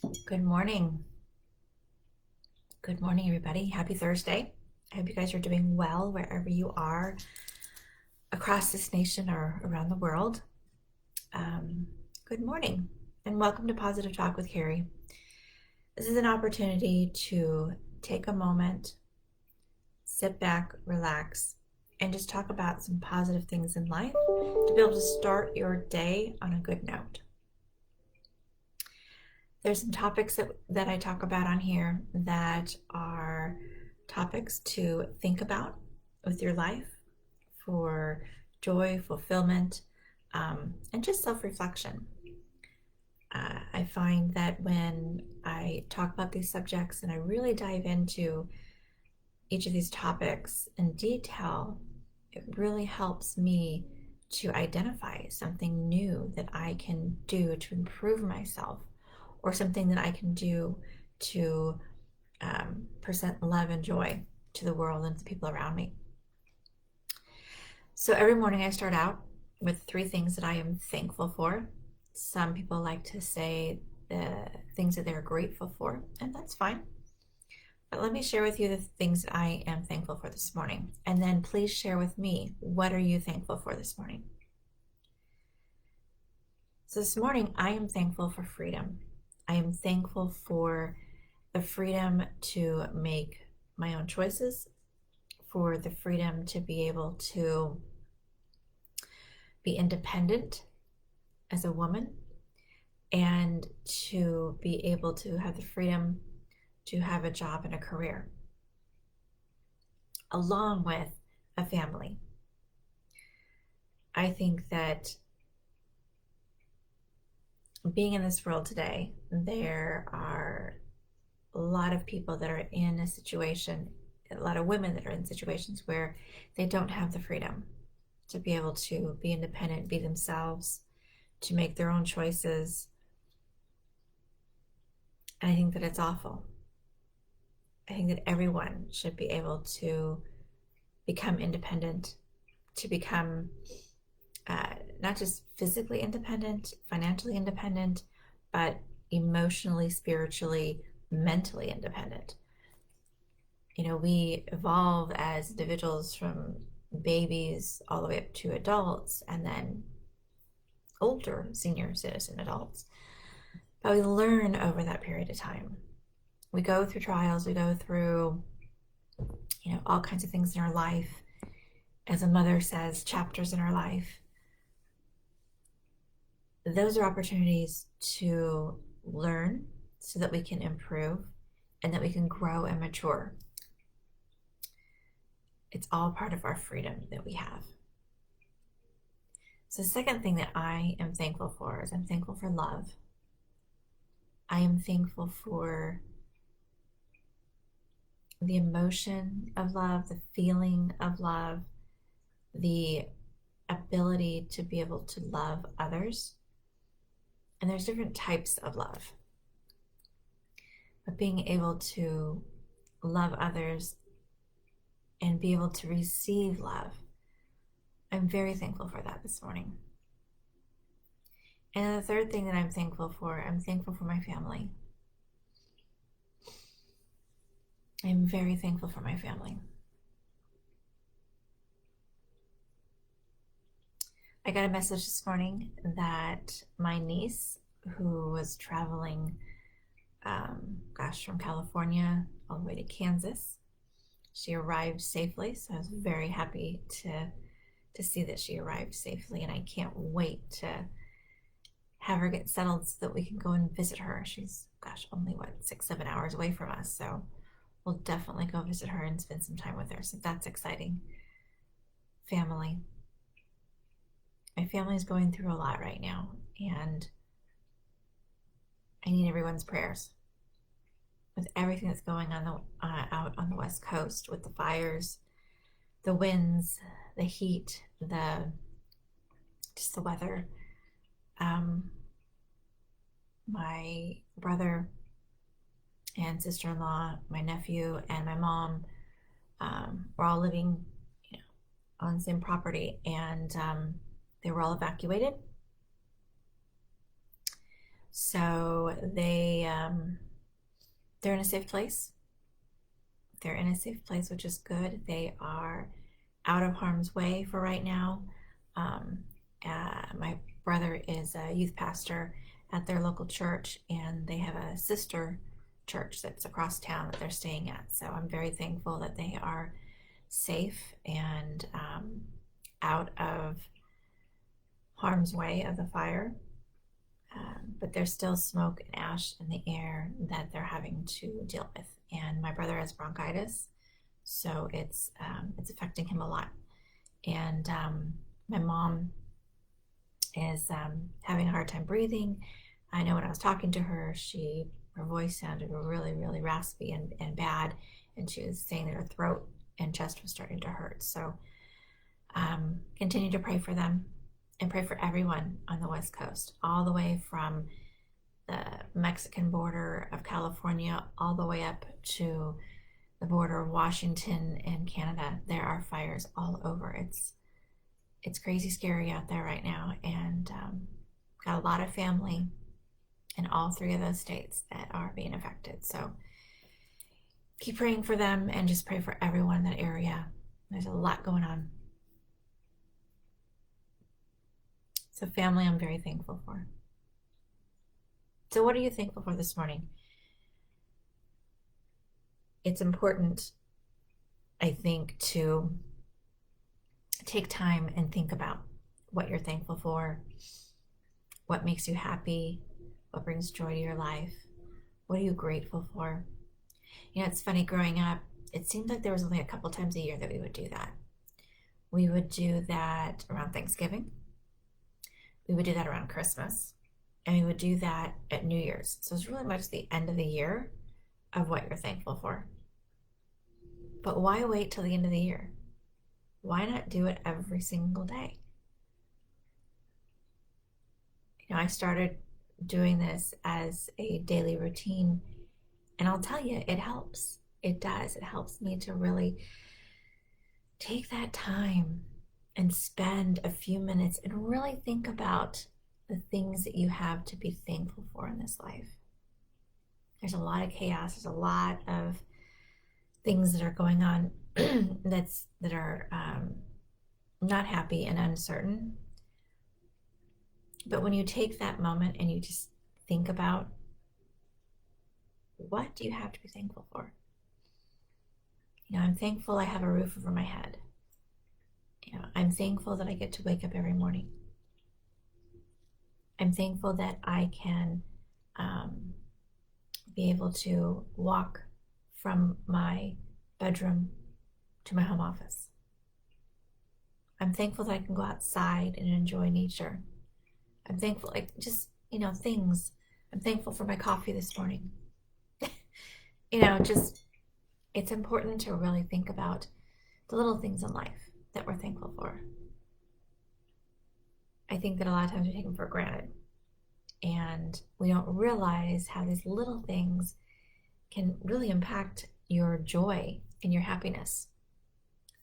Good morning. Good morning, everybody. Happy Thursday. I hope you guys are doing well wherever you are across this nation or around the world. Um, Good morning and welcome to Positive Talk with Kari. This is an opportunity to take a moment, sit back, relax, and just talk about some positive things in life to be able to start your day on a good note. There's some topics that I talk about on here that are topics to think about with your life for joy, fulfillment, and just self-reflection. I find that when I talk about these subjects and I really dive into each of these topics in detail, it really helps me to identify something new that I can do to improve myself, or something that I can do to present love and joy to the world and to the people around me. So every morning I start out with three things that I am thankful for. Some people like to say the things that they're grateful for, and that's fine. But let me share with you the things that I am thankful for this morning. And then please share with me, what are you thankful for this morning? So this morning, I am thankful for freedom. I am thankful for the freedom to make my own choices, for the freedom to be able to be independent as a woman, and to be able to have the freedom to have a job and a career, along with a family. I think that being in this world today, there are a lot of people that are in a situation, a lot of women that are in situations where they don't have the freedom to be able to be independent, be themselves, to make their own choices. And I think that it's awful. I think that everyone should be able to become independent, to become not just physically independent, financially independent, but emotionally, spiritually, mentally independent. You know, we evolve as individuals from babies all the way up to adults, and then older senior citizen adults. But we learn over that period of time. We go through trials, we go through, all kinds of things in our life. As a mother says, chapters in our life. Those are opportunities to learn so that we can improve and that we can grow and mature. It's all part of our freedom that we have. So the second thing that I am thankful for is I'm thankful for love. I am thankful for the emotion of love, the feeling of love, the ability to be able to love others. And there's different types of love. But being able to love others and be able to receive love, I'm very thankful for that this morning. And the third thing that I'm thankful for my family. I'm very thankful for my family. I got a message this morning that my niece, who was traveling, from California all the way to Kansas, she arrived safely. So I was very happy to see that she arrived safely, and I can't wait to have her get settled so that we can go and visit her. She's, only 6-7 hours away from us, so we'll definitely go visit her and spend some time with her. So that's exciting. Family. My family is going through a lot right now, and I need everyone's prayers. With everything that's going on out on the West Coast, with the fires, the winds, the heat, just the weather. My brother and sister-in-law, my nephew, and my mom were all living, on the same property, and they were all evacuated. So they're in a safe place. They're in a safe place, which is good. They are out of harm's way for right now. Um, my brother is a youth pastor at their local church, and they have a sister church that's across town that they're staying at. So I'm very thankful that they are safe and out of harm's way of the fire. But there's still smoke and ash in the air that they're having to deal with. And my brother has bronchitis, so it's affecting him a lot. And my mom is having a hard time breathing. I know when I was talking to her, her voice sounded really, really raspy and bad, and she was saying that her throat and chest was starting to hurt. So continue to pray for them and pray for everyone on the West Coast, all the way from the Mexican border of California all the way up to the border of Washington and Canada. There are fires all over. It's crazy scary out there right now, and got a lot of family in all three of those states that are being affected. So keep praying for them and just pray for everyone in that area. There's a lot going on. So family, I'm very thankful for. So what are you thankful for this morning? It's important, I think, to take time and think about what you're thankful for, what makes you happy, what brings joy to your life, what are you grateful for. You know, it's funny, growing up, it seemed like there was only a couple times a year that we would do that. We would do that around Thanksgiving. We would do that around Christmas. And we would do that at New Year's. So it's really much the end of the year of what you're thankful for. But why wait till the end of the year? Why not do it every single day? You know, I started doing this as a daily routine, and I'll tell you, it helps. It does. It helps me to really take that time and spend a few minutes and really think about the things that you have to be thankful for in this life. There's a lot of chaos. There's a lot of things that are going on that are not happy and uncertain. But when you take that moment and you just think about, what do you have to be thankful for? You know, I'm thankful I have a roof over my head. You know, I'm thankful that I get to wake up every morning. I'm thankful that I can be able to walk from my bedroom to my home office. I'm thankful that I can go outside and enjoy nature. I'm thankful, like, just, you know, things. I'm thankful for my coffee this morning. You know, just, it's important to really think about the little things in life that we're thankful for. I think that a lot of times we take them for granted, and we don't realize how these little things can really impact your joy and your happiness.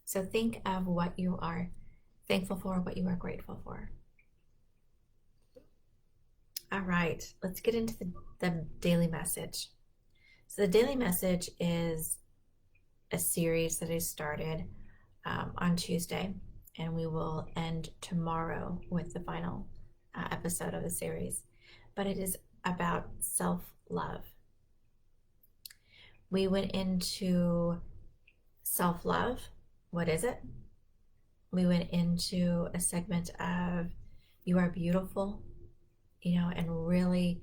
So think of what you are thankful for, what you are grateful for. All right, let's get into the daily message. So the daily message is a series that I started on Tuesday, and we will end tomorrow with the final episode of the series. But it is about self-love. We went into self-love. What is it? We went into a segment of you are beautiful, you know, and really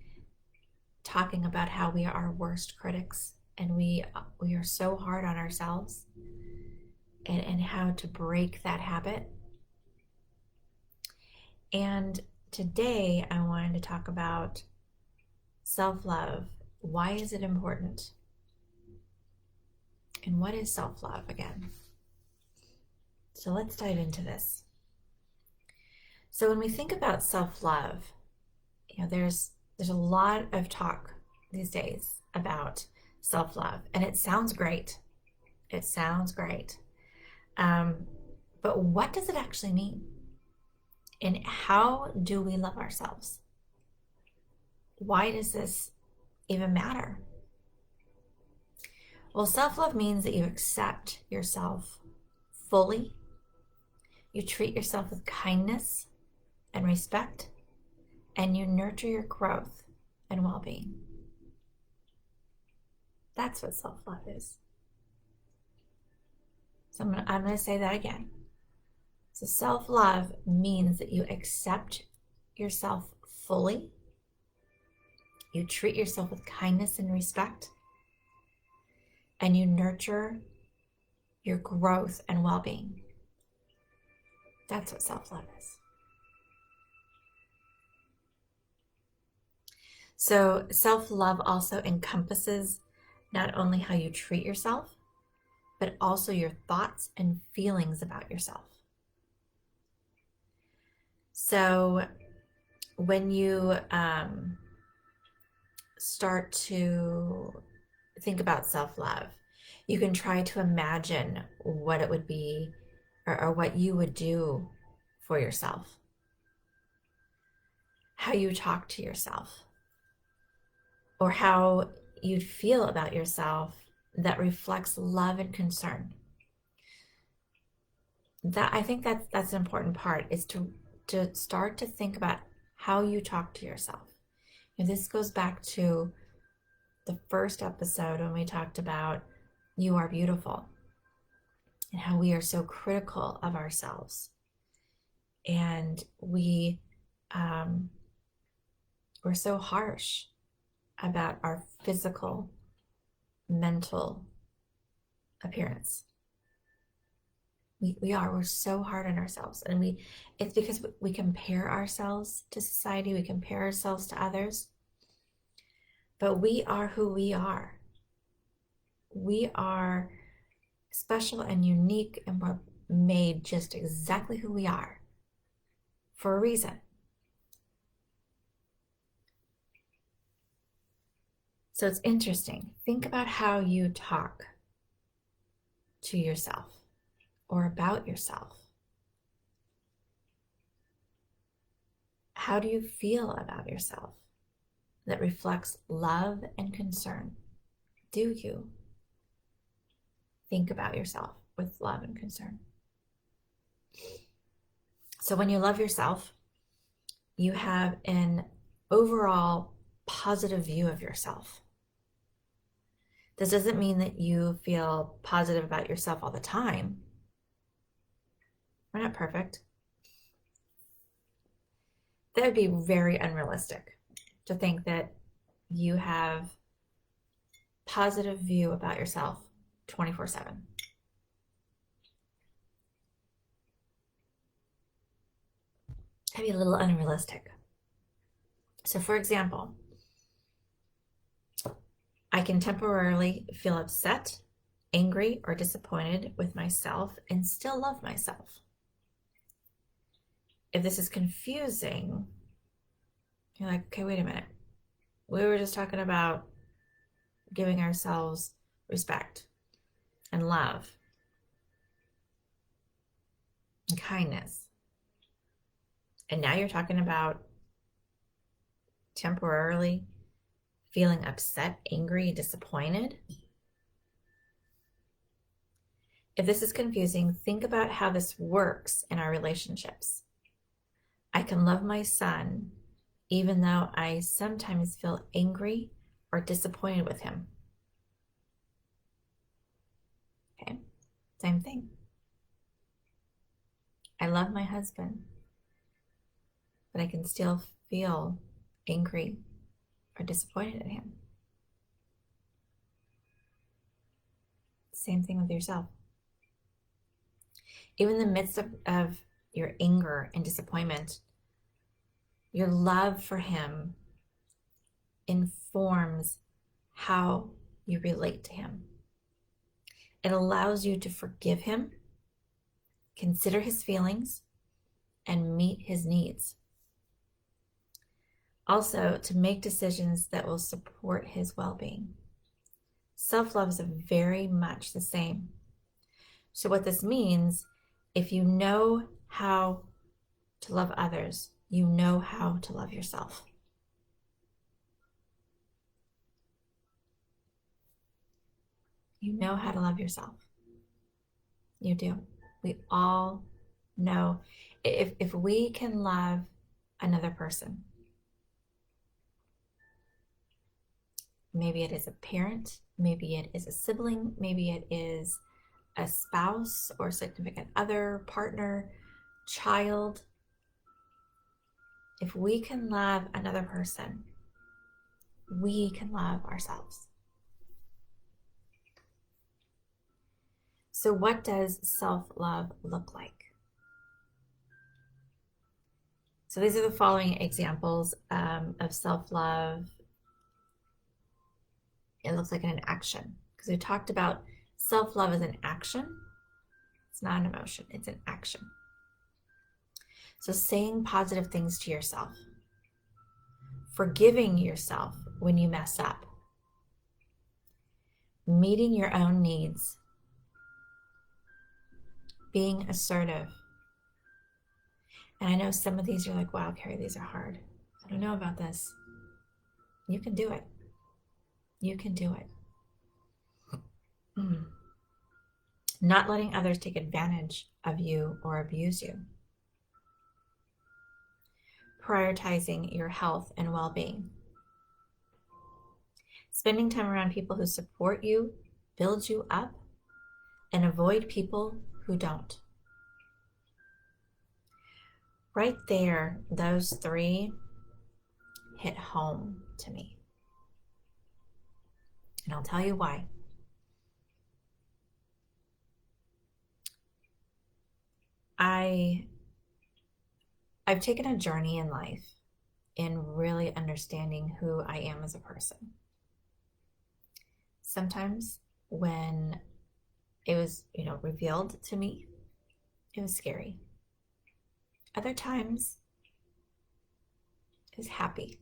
talking about how we are our worst critics, and we are so hard on ourselves, and how to break that habit. And today I wanted to talk about self-love. Why is it important? And what is self-love again? So let's dive into this. So when we think about self-love, you know, there's a lot of talk these days about self-love, and it sounds great. It sounds great. But what does it actually mean? And how do we love ourselves? why does this even matter? Well, self-love means that you accept yourself fully. You treat yourself with kindness and respect, and you nurture your growth and well-being. That's what self-love is. So I'm going to say that again. So self-love means that you accept yourself fully. You treat yourself with kindness and respect, and you nurture your growth and well-being. That's what self-love is. So self-love also encompasses not only how you treat yourself, but also your thoughts and feelings about yourself. So when you start to think about self-love, you can try to imagine what it would be or what you would do for yourself, how you talk to yourself, or how you'd feel about yourself that reflects love and concern. I think that's an important part, is to start to think about how you talk to yourself. And this goes back to the first episode when we talked about you are beautiful and how we are so critical of ourselves. And we're so harsh about our physical, mental appearance. We're so hard on ourselves, and it's because we compare ourselves to society, we compare ourselves to others, but we are who we are. We are special and unique, and we're made just exactly who we are for a reason. So it's interesting. Think about how you talk to yourself or about yourself. How do you feel about yourself that reflects love and concern? Do you think about yourself with love and concern? So when you love yourself, you have an overall positive view of yourself. This doesn't mean that you feel positive about yourself all the time. We're not perfect. That would be very unrealistic to think that you have positive view about yourself 24/7. That'd be a little unrealistic. So for example, I can temporarily feel upset, angry, or disappointed with myself and still love myself. If this is confusing, you're like, okay, wait a minute. We were just talking about giving ourselves respect and love and kindness. And now you're talking about temporarily feeling upset, angry, and disappointed. If this is confusing, think about how this works in our relationships. I can love my son even though I sometimes feel angry or disappointed with him. Okay, same thing. I love my husband, but I can still feel angry or disappointed in him. Same thing with yourself. Even in the midst of your anger and disappointment, your love for him informs how you relate to him. It allows you to forgive him, consider his feelings, and meet his needs. Also, to make decisions that will support his well-being. Self-love is very much the same. So what this means, if you know how to love others, you know how to love yourself. You know how to love yourself. You do. We all know. If we can love another person, maybe it is a parent, maybe it is a sibling, maybe it is a spouse or significant other, partner, child. If we can love another person, we can love ourselves. So what does self-love look like? So these are the following examples of self-love. It looks like an action, because we talked about self-love as an action. It's not an emotion, it's an action. So saying positive things to yourself, forgiving yourself when you mess up, meeting your own needs, being assertive. And I know some of these you're like, wow, Kari, these are hard. I don't know about this. You can do it. You can do it. Not letting others take advantage of you or abuse you. Prioritizing your health and well-being. Spending time around people who support you, build you up, and avoid people who don't. Right there, those three hit home to me. And I'll tell you why. I've taken a journey in life in really understanding who I am as a person. Sometimes when it was, revealed to me, it was scary. Other times it was happy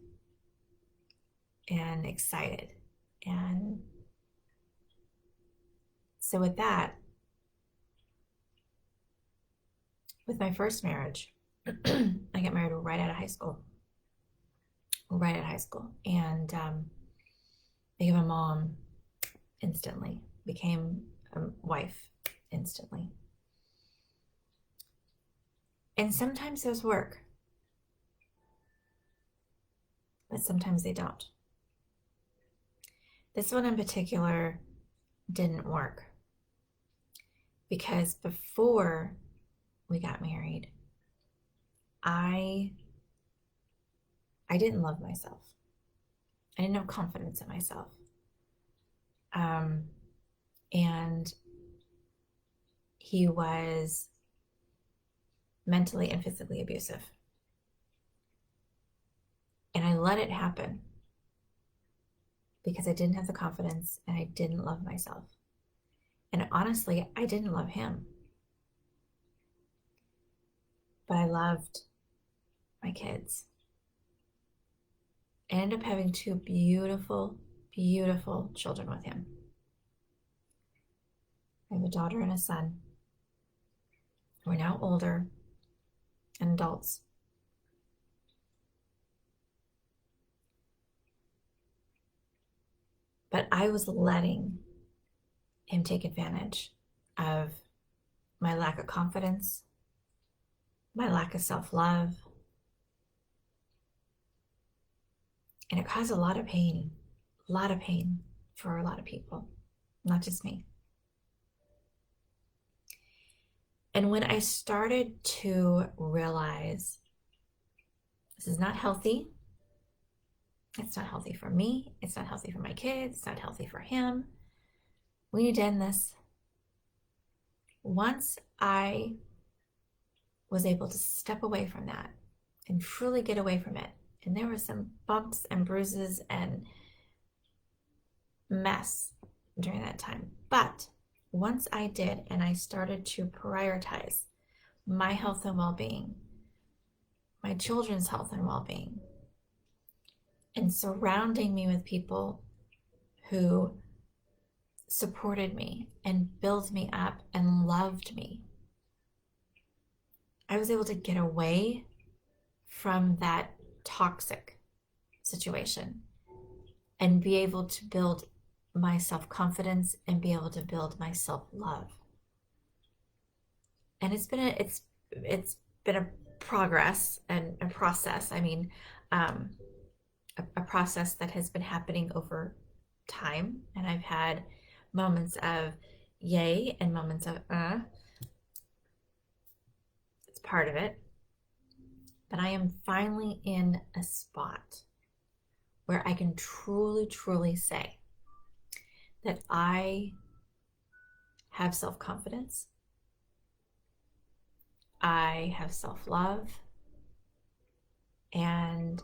and excited. And so with that, with my first marriage, I got married right out of high school. And became a mom instantly, became a wife instantly. And sometimes those work, but sometimes they don't. This one in particular didn't work because before we got married, I didn't love myself. I didn't have confidence in myself. And he was mentally and physically abusive. And I let it happen because I didn't have the confidence and I didn't love myself. And honestly, I didn't love him. But I loved my kids. I ended up having two beautiful, beautiful children with him. I have a daughter and a son. We're now older and adults. But I was letting him take advantage of my lack of confidence, my lack of self-love. And it caused a lot of pain for a lot of people, not just me. And when I started to realize this is not healthy, it's not healthy for me, it's not healthy for my kids, it's not healthy for him, we need to end this. Once I was able to step away from that and truly get away from it, and there were some bumps and bruises and mess during that time, but once I did and I started to prioritize my health and well-being, my children's health and well-being, and surrounding me with people who supported me and built me up and loved me, I was able to get away from that toxic situation and be able to build my self-confidence and be able to build my self-love. And it's been a progress and a process. I mean, um, a process that has been happening over time, and I've had moments of yay and moments of it's part of it. But I am finally in a spot where I can truly, truly say that I have self-confidence, I have self-love, and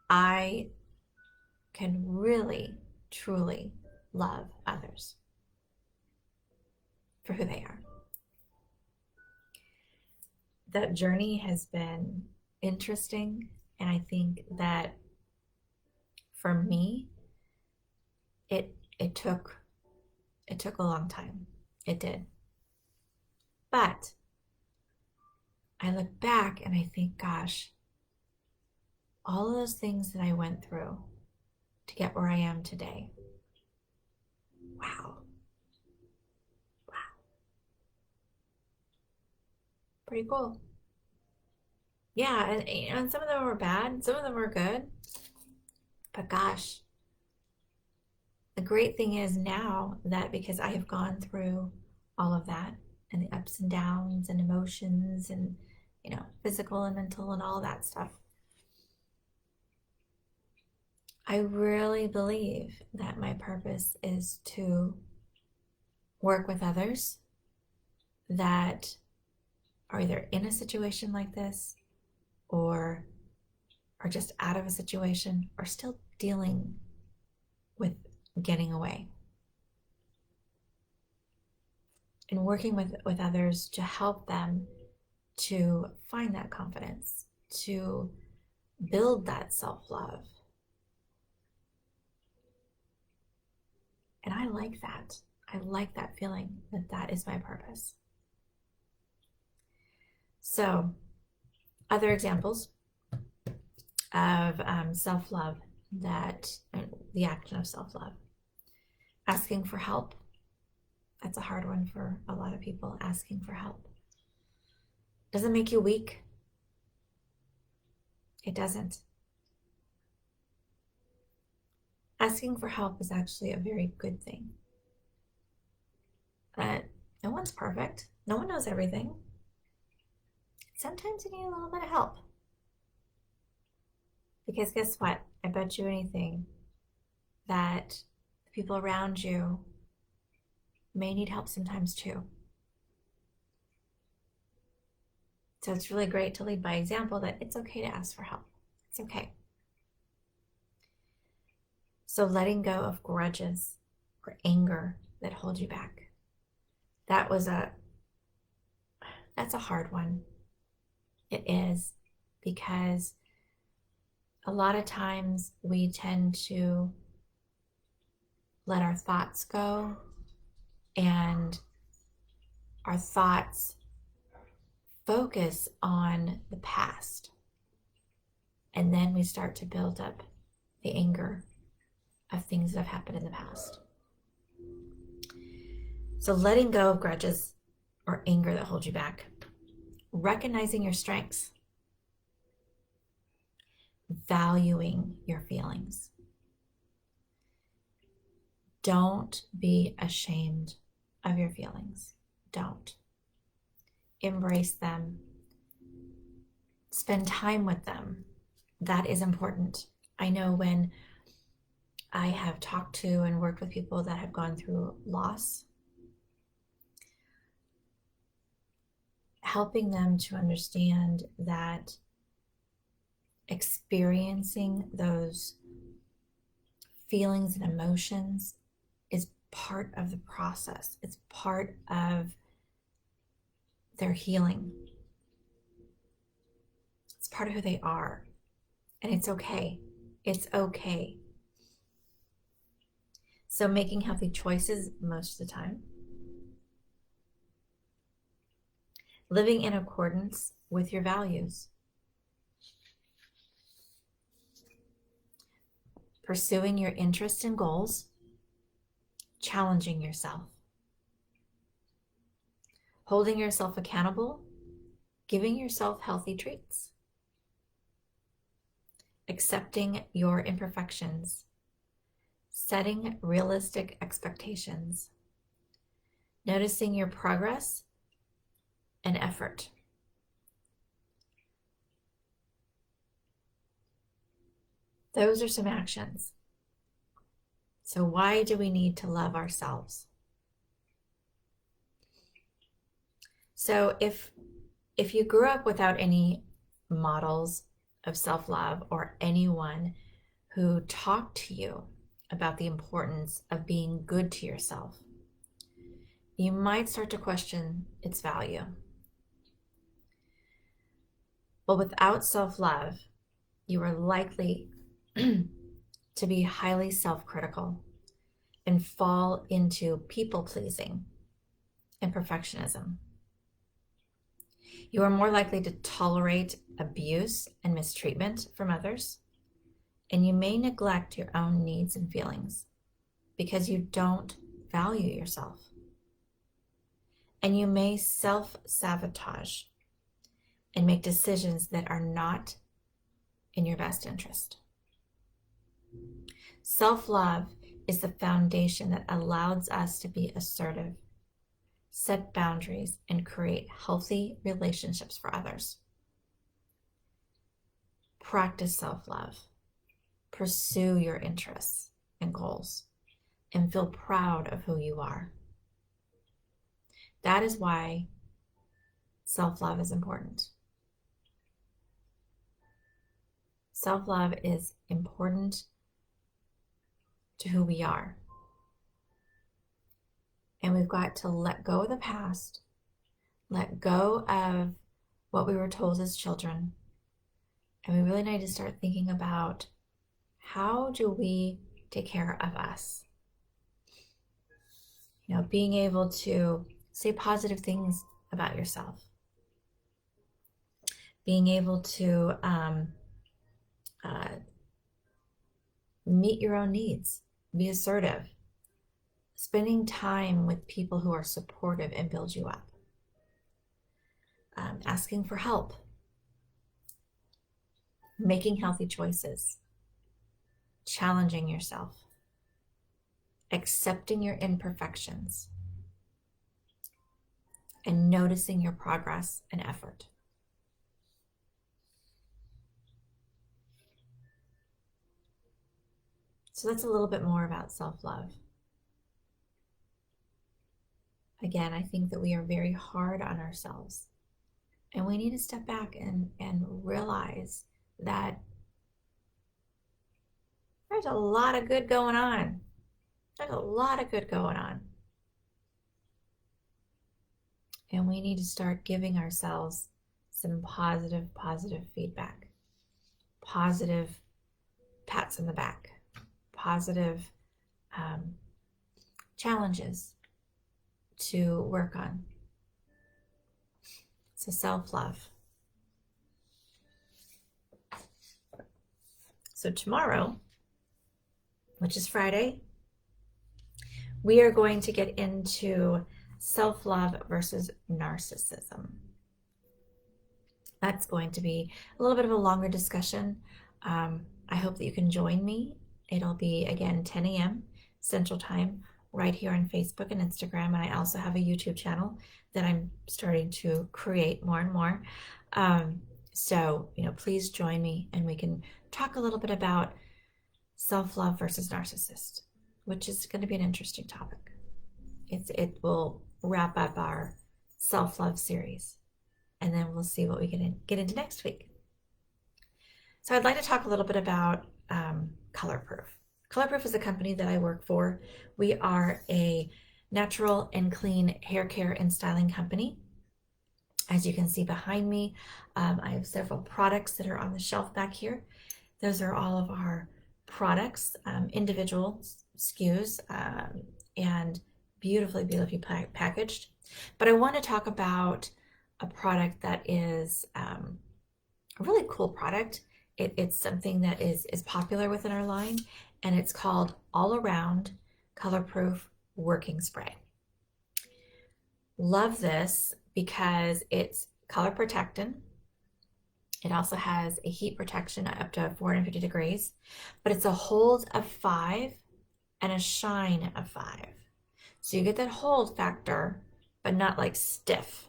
I can really, truly love others for who they are. That journey has been interesting, and I think that for me, it took a long time. It did. But I look back and I think, gosh, all of those things that I went through to get where I am today. Wow. Wow. Pretty cool. Yeah, and some of them were bad, some of them were good. But gosh, the great thing is now that because I have gone through all of that and the ups and downs and emotions and, physical and mental and all that stuff, I really believe that my purpose is to work with others that are either in a situation like this or are just out of a situation or still dealing with getting away. And working with others to help them to find that confidence, to build that self-love. And I like that. I like that feeling that is my purpose. So, other examples of self-love, the action of self-love. Asking for help. That's a hard one for a lot of people, asking for help. Doesn't make you weak. It doesn't. Asking for help is actually a very good thing. No one's perfect. No one knows everything. Sometimes you need a little bit of help. Because guess what? I bet you anything that the people around you may need help sometimes too. So it's really great to lead by example that it's okay to ask for help. It's okay. So letting go of grudges or anger that hold you back. That's a hard one. It is, because a lot of times we tend to let our thoughts go, and our thoughts focus on the past. And then we start to build up the anger of things that have happened in the past. So letting go of grudges or anger that hold you back. Recognizing your strengths. Valuing your feelings. Don't be ashamed of your feelings. Don't. Embrace them. Spend time with them. That is important. I know when I have talked to and worked with people that have gone through loss, helping them to understand that experiencing those feelings and emotions is part of the process. It's part of their healing. It's part of who they are. And it's okay. It's okay. So making healthy choices most of the time. Living in accordance with your values. Pursuing your interests and goals challenging yourself, holding yourself accountable, giving yourself healthy treats, accepting your imperfections, setting realistic expectations, noticing your progress and effort. Those are some actions. So why do we need to love ourselves? So if you grew up without any models of self-love or anyone who talked to you about the importance of being good to yourself, you might start to question its value. But without self-love, you are likely to be highly self-critical and fall into people-pleasing and perfectionism. You are more likely to tolerate abuse and mistreatment from others, and you may neglect your own needs and feelings because you don't value yourself. And you may self-sabotage and make decisions that are not in your best interest. Self-love is the foundation that allows us to be assertive, set boundaries, and create healthy relationships for others. Practice self-love, pursue your interests and goals, and feel proud of who you are. That is why self-love is important. Self-love is important to who we are. And we've got to let go of the past, let go of what we were told as children. And we really need to start thinking about, how do we take care of us? You know, being able to say positive things about yourself. Being able to meet your own needs, be assertive, spending time with people who are supportive and build you up, asking for help, making healthy choices, challenging yourself, accepting your imperfections, and noticing your progress and effort. So that's a little bit more about self-love. Again, I think that we are very hard on ourselves, and we need to step back and realize that there's a lot of good going on. There's a lot of good going on. And we need to start giving ourselves some positive feedback, positive pats on the back, positive challenges to work on. So self-love. So tomorrow, which is Friday, we are going to get into self-love versus narcissism. That's going to be a little bit of a longer discussion. I hope that you can join me. It'll be, again, 10 a.m. Central Time, right here on Facebook and Instagram. And I also have a YouTube channel that I'm starting to create more and more. So, please join me and we can talk a little bit about self-love versus narcissist, which is going to be an interesting topic. It will wrap up our self-love series, and then we'll see what we can get into next week. So I'd like to talk a little bit about Colorproof. Colorproof is a company that I work for. We are a natural and clean hair care and styling company. As you can see behind me, I have several products that are on the shelf back here. Those are all of our products, individual SKUs, and beautifully packaged. But I want to talk about a product that is a really cool product. It's something that is popular within our line, and it's called All Around Colorproof working spray. Love this because it's color protectant. It also has a heat protection up to 450 degrees, but it's a hold of 5 and a shine of 5. So you get that hold factor, but not like stiff.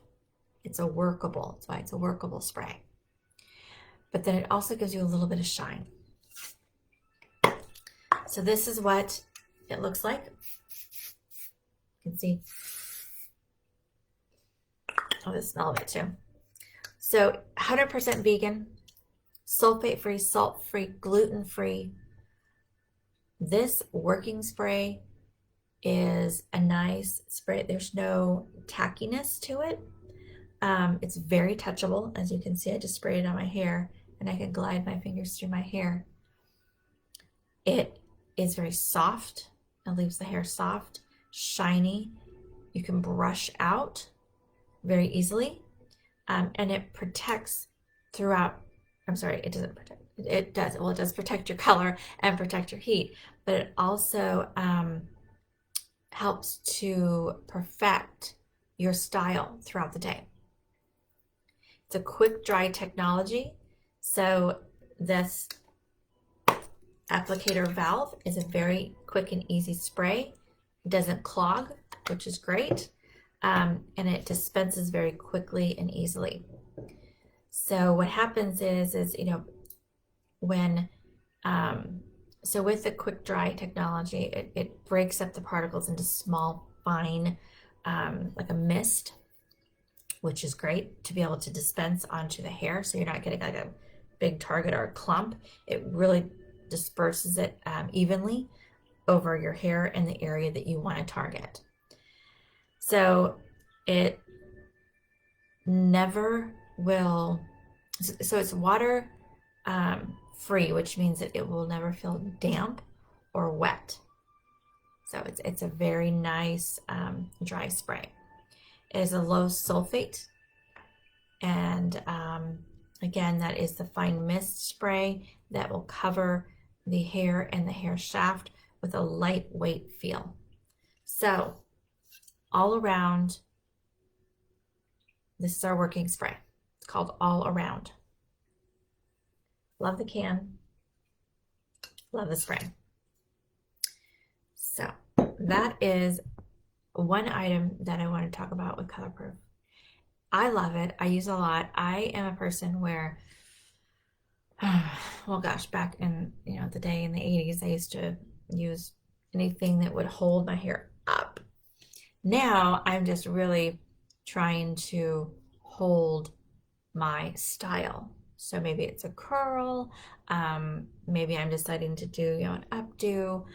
It's a workable, that's why it's a workable spray. But then it also gives you a little bit of shine. So this is what it looks like. You can see. Oh, the smell of it too. So 100% vegan, sulfate-free, salt-free, gluten-free. This working spray is a nice spray. There's no tackiness to it. It's very touchable. As you can see, I just sprayed it on my hair and I can glide my fingers through my hair. It is very soft. It leaves the hair soft, shiny. You can brush out very easily. And it protects throughout. I'm sorry, it doesn't protect. It does. Well, it does protect your color and protect your heat, but it also helps to perfect your style throughout the day. It's a quick dry technology. So this applicator valve is a very quick and easy spray. It doesn't clog, which is great. And it dispenses very quickly and easily. So what happens is when, so with the quick dry technology, it breaks up the particles into small, fine, like a mist, which is great to be able to dispense onto the hair. So you're not getting like a big target or a clump. It really disperses it evenly over your hair in the area that you want to target. So it never will, so it's water free, which means that it will never feel damp or wet. So it's a very nice dry spray. It is a low sulfate, and again, that is the fine mist spray that will cover the hair and the hair shaft with a lightweight feel. So all around, this is our working spray. It's called All Around. Love the can, love the spray. So that is one item that I want to talk about with Colorproof. I love it. I use it a lot. I am a person where, well, gosh, back in the day in the 80s, I used to use anything that would hold my hair up. Now I'm just really trying to hold my style. So maybe it's a curl, maybe I'm deciding to do an updo,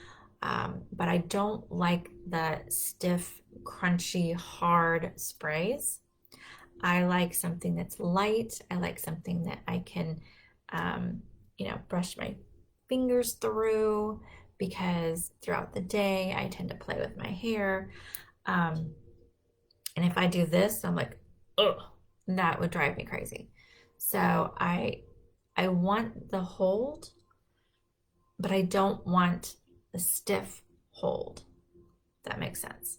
but I don't like the stiff, crunchy, hard sprays. I like something that's light. I like something that I can, brush my fingers through, because throughout the day I tend to play with my hair. And if I do this, I'm like, ugh, that would drive me crazy. So I want the hold, but I don't want the stiff hold. If that makes sense.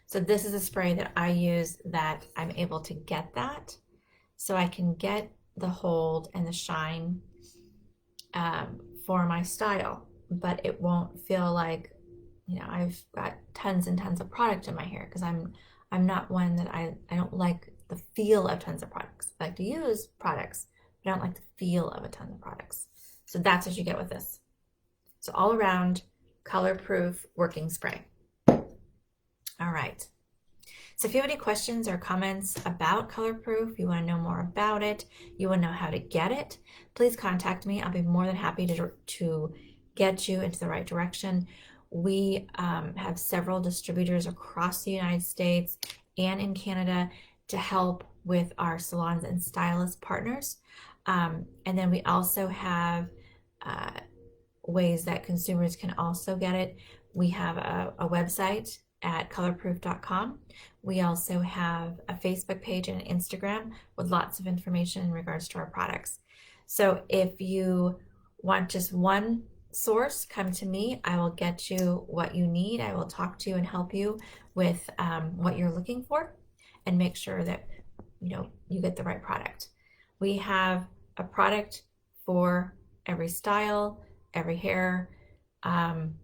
So this is a spray that I use that I'm able to get that. So I can get the hold and the shine for my style, but it won't feel like, I've got tons and tons of product in my hair, because I'm not one that I don't like the feel of tons of products. I like to use products, but I don't like the feel of a ton of products. So that's what you get with this. So all around color-proof working spray. All right. So if you have any questions or comments about Colorproof, you want to know more about it, you want to know how to get it, please contact me. I'll be more than happy to get you into the right direction. We have several distributors across the United States and in Canada to help with our salons and stylist partners. And then we also have ways that consumers can also get it. We have a website at colorproof.com. We also have a Facebook page and an Instagram with lots of information in regards to our products. So if you want just one source, come to me. I will get you what you need. I will talk to you and help you with what you're looking for, and make sure that you get the right product. We have a product for every style, every hair, um,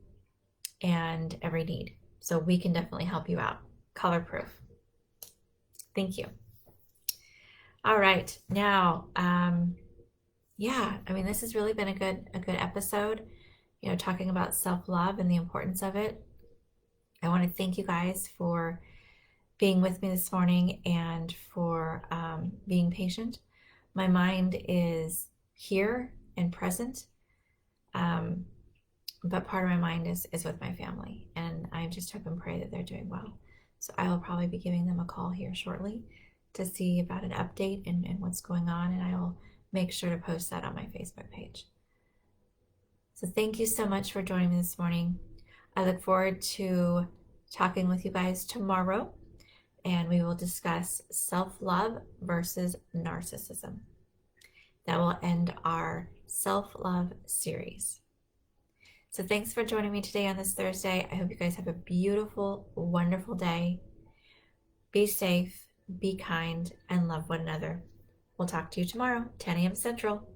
and every need. So we can definitely help you out. Color proof. Thank you. All right, now, yeah, I mean, this has really been a good episode. Talking about self-love and the importance of it. I want to thank you guys for being with me this morning and for being patient. My mind is here and present, but part of my mind is with my family, and I just hope and pray that they're doing well. So I will probably be giving them a call here shortly to see about an update and what's going on, and I will make sure to post that on my Facebook page. So thank you so much for joining me this morning. I look forward to talking with you guys tomorrow, and we will discuss self-love versus narcissism. That will end our self-love series. So thanks for joining me today on this Thursday. I hope you guys have a beautiful, wonderful day. Be safe, be kind, and love one another. We'll talk to you tomorrow, 10 a.m. Central.